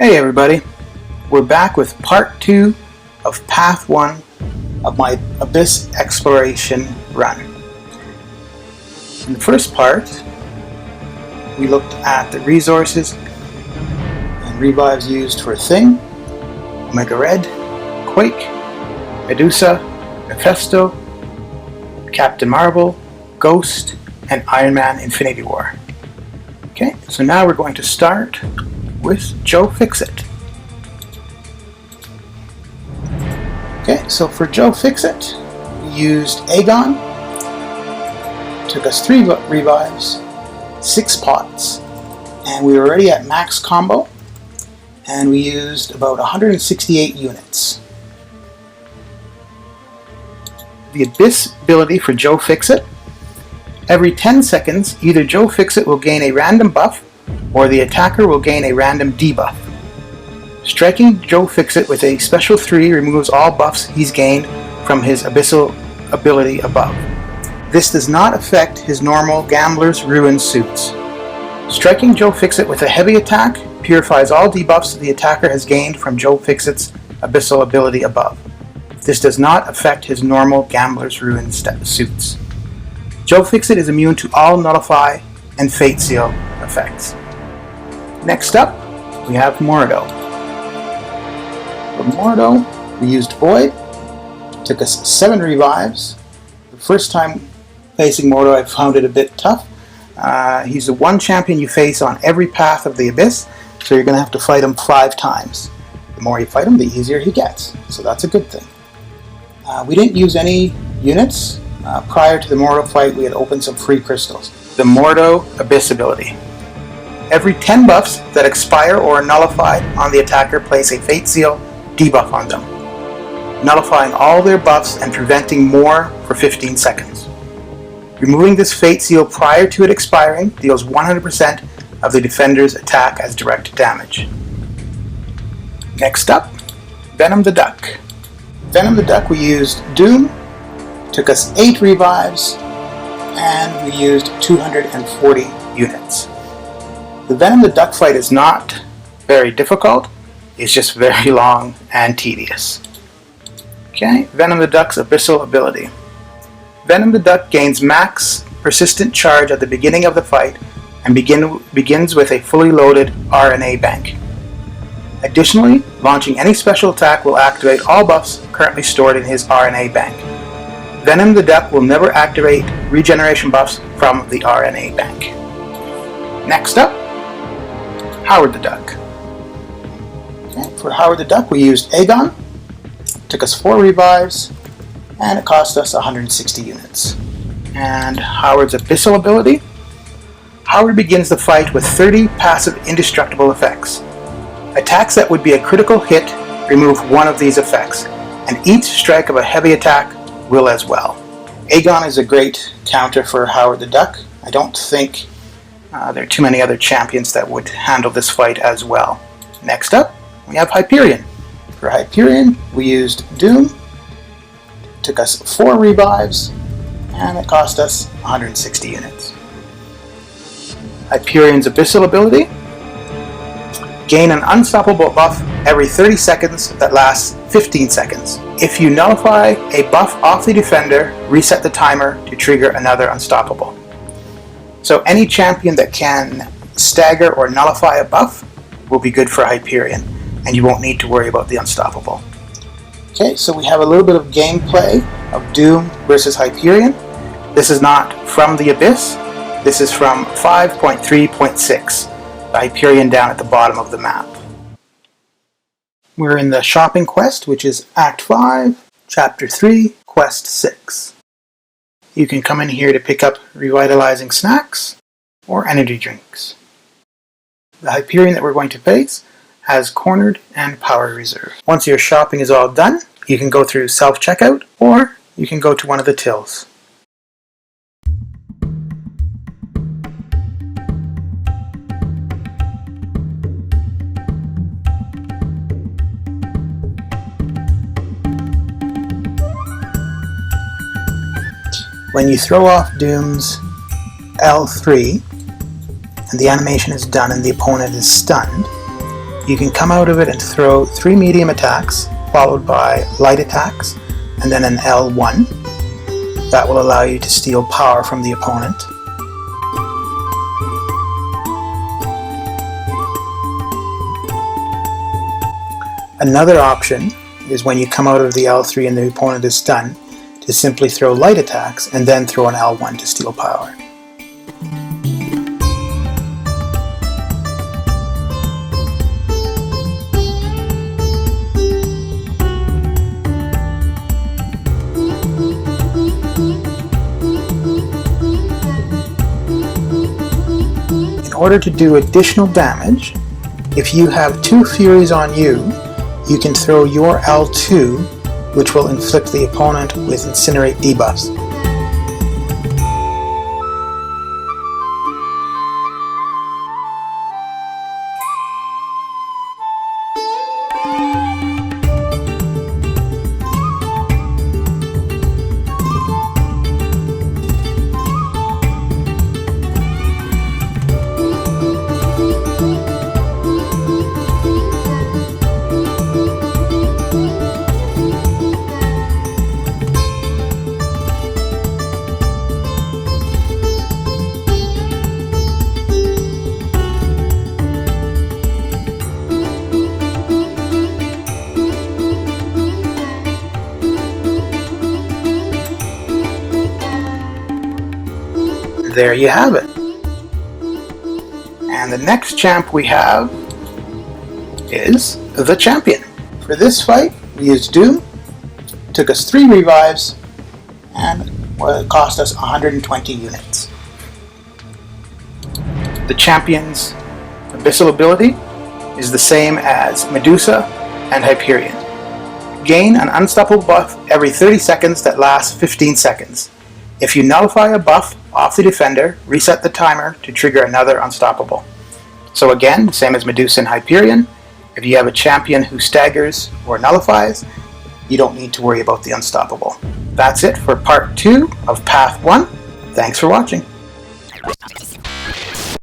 Hey everybody, we're back with part 2 of path 1 of my Abyss exploration run. In the first part, we looked at the resources and revives used for Thing, Omega Red, Quake, Medusa, Mephisto, Captain Marvel, Ghost, and Iron Man Infinity War. Okay, so now we're going to start with Joe Fixit. Okay, so for Joe Fixit, we used Aegon, took us 3 revives, 6 pots, and we were already at max combo, and we used about 168 units. The Abyss ability for Joe Fixit: every 10 seconds, either Joe Fixit will gain a random buff, or the attacker will gain a random debuff. Striking Joe Fixit with a special 3 removes all buffs he's gained from his abyssal ability above. This does not affect his normal Gambler's Ruin suits. Striking Joe Fixit with a heavy attack purifies all debuffs the attacker has gained from Joe Fixit's abyssal ability above. This does not affect his normal Gambler's Ruin suits. Joe Fixit is immune to all Nullify and Fate Seal effects. Next up, we have Mordo. For Mordo, we used Void. Took us 7 revives. The first time facing Mordo, I found it a bit tough. He's the one champion you face on every path of the Abyss, so you're going to have to fight him 5 times. The more you fight him, the easier he gets, so that's a good thing. We didn't use any units. Prior to the Mordo fight, we had opened some free crystals. The Mordo Abyss ability: every 10 buffs that expire or are nullified on the attacker, place a Fate Seal debuff on them, nullifying all their buffs and preventing more for 15 seconds. Removing this Fate Seal prior to it expiring deals 100% of the defender's attack as direct damage. Next up, Venom the Duck. Venom the Duck, we used Doom. Took us 8 revives, and we used 240 units. The Venom the Duck fight is not very difficult, it's just very long and tedious. Okay, Venom the Duck's abyssal ability. Venom the Duck gains max persistent charge at the beginning of the fight and begins with a fully loaded RNA bank. Additionally, launching any special attack will activate all buffs currently stored in his RNA bank. Venom the Duck will never activate regeneration buffs from the RNA bank. Next up, Howard the Duck. Okay, for Howard the Duck, we used Aegon. Took us 4 revives, and it cost us 160 units. And Howard's abyssal ability: Howard begins the fight with 30 passive indestructible effects. Attacks that would be a critical hit remove one of these effects, and each strike of a heavy attack will as well. Aegon is a great counter for Howard the Duck. I don't think there are too many other champions that would handle this fight as well. Next up, we have Hyperion. For Hyperion, we used Doom. Took us 4 revives, and it cost us 160 units. Hyperion's abyssal ability: gain an unstoppable buff every 30 seconds that lasts 15 seconds. If you nullify a buff off the defender, reset the timer to trigger another unstoppable. So any champion that can stagger or nullify a buff will be good for Hyperion, and you won't need to worry about the unstoppable. Okay, so we have a little bit of gameplay of Doom versus Hyperion. This is not from the Abyss, this is from 5.3.6. the Hyperion down at the bottom of the map. We're in the shopping quest, which is Act 5, Chapter 3, Quest 6. You can come in here to pick up revitalizing snacks or energy drinks. The Hyperion that we're going to face has Cornered and Power Reserve. Once your shopping is all done, you can go through self-checkout, or you can go to one of the tills. When you throw off Doom's L3, and the animation is done and the opponent is stunned, you can come out of it and throw 3 medium attacks, followed by light attacks, and then an L1. That will allow you to steal power from the opponent. Another option is when you come out of the L3 and the opponent is stunned, to simply throw light attacks and then throw an L1 to steal power. In order to do additional damage, if you have 2 Furies on you, you can throw your L2, which will inflict the opponent with Incinerate debuffs. There you have it. And the next champ we have is the Champion. For this fight, we used Doom. It took us 3 revives, and it cost us 120 units. The Champion's Abyssal ability is the same as Medusa and Hyperion. Gain an unstoppable buff every 30 seconds that lasts 15 seconds. If you nullify a buff off the defender, reset the timer to trigger another unstoppable. So again, same as Medusa and Hyperion, if you have a champion who staggers or nullifies, you don't need to worry about the unstoppable. That's it for part 2 of Path 1. Thanks for watching.